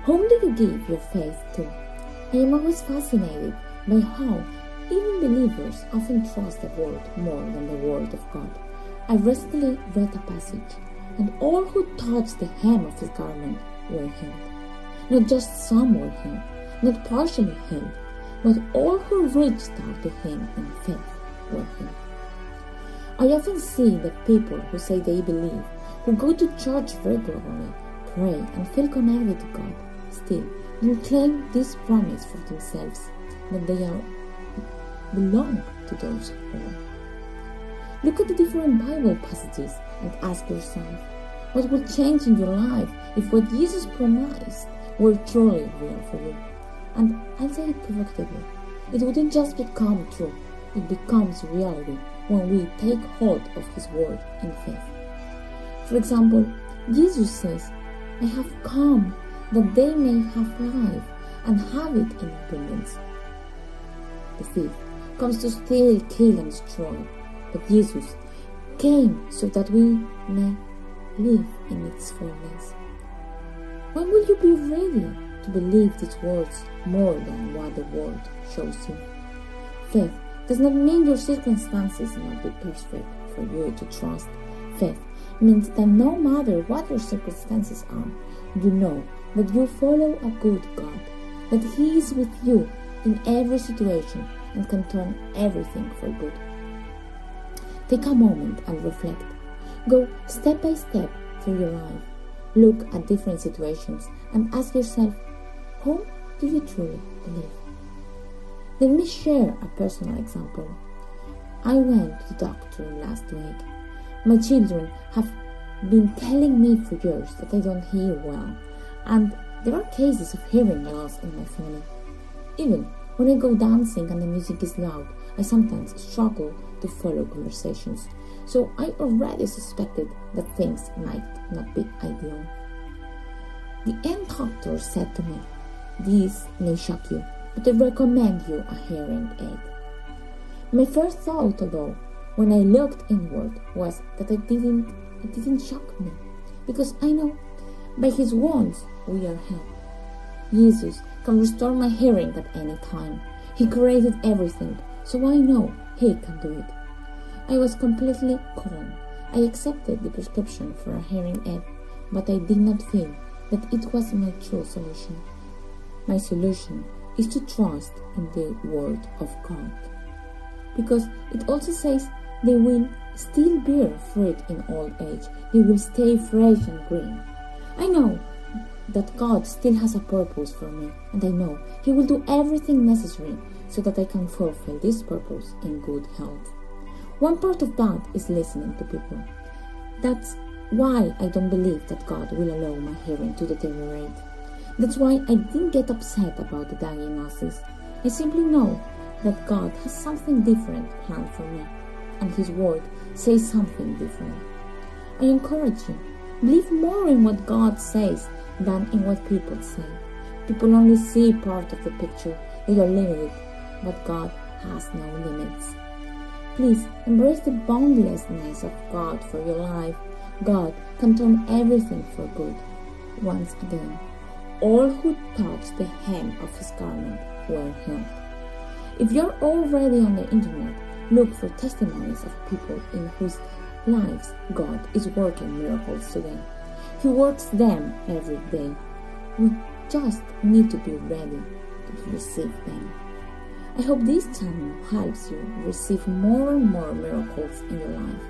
Whom do you give your faith to? I am always fascinated by how even believers often trust the Word more than the Word of God. I recently read a passage, and all who touched the hem of his garment were healed. Not just some were healed, not partially healed, but all who reached out to him in faith were healed. I often see that people who say they believe, who go to church regularly, pray and feel connected to God, still don't claim this promise for themselves, that they belong to those who are. Look at the different Bible passages and ask yourself, what would change in your life if what Jesus promised were truly real for you? And I'll say it provocatively, it wouldn't just become true, it becomes reality when we take hold of His word in faith. For example, Jesus says, I have come that they may have life and have it in abundance. The thief comes to steal, kill, and destroy, but Jesus came so that we may live in its fullness. When will you be ready to believe these words more than what the word shows you? Faith does not mean your circumstances must be perfect for you to trust. Faith means that no matter what your circumstances are, you know that you follow a good God, that He is with you in every situation and can turn everything for good. Take a moment and reflect. Go step by step through your life. Look at different situations and ask yourself, whom do you truly believe? Let me share a personal example. I went to the doctor last week. My children have been telling me for years that I don't hear well, and there are cases of hearing loss in my family. Even when I go dancing and the music is loud, I sometimes struggle to follow conversations, so I already suspected that things might not be ideal. The end doctor said to me, this may shock you, but I recommend you a hearing aid. My first thought, though, when I looked inward, was that it didn't shock me, because I know by His wounds we are healed. Jesus can restore my hearing at any time. He created everything, so I know He can do it. I was completely calm. I accepted the prescription for a hearing aid, but I did not feel that it was my true solution. My solution is to trust in the Word of God, because it also says they will still bear fruit in old age. They will stay fresh and green. I know that God still has a purpose for me, and I know He will do everything necessary so that I can fulfill this purpose in good health. One part of that is listening to people. That's why I don't believe that God will allow my hearing to deteriorate. That's why I didn't get upset about the diagnosis. I simply know that God has something different planned for me, and His word says something different. I encourage you, believe more in what God says than in what people say. People only see part of the picture. They are limited, but God has no limits. Please embrace the boundlessness of God for your life. God can turn everything for good. Once again, all who touched the hem of His garment were healed. If you're already on the internet, look for testimonies of people in whose lives God is working miracles today. He works them every day. We just need to be ready to receive them. I hope this channel helps you receive more and more miracles in your life.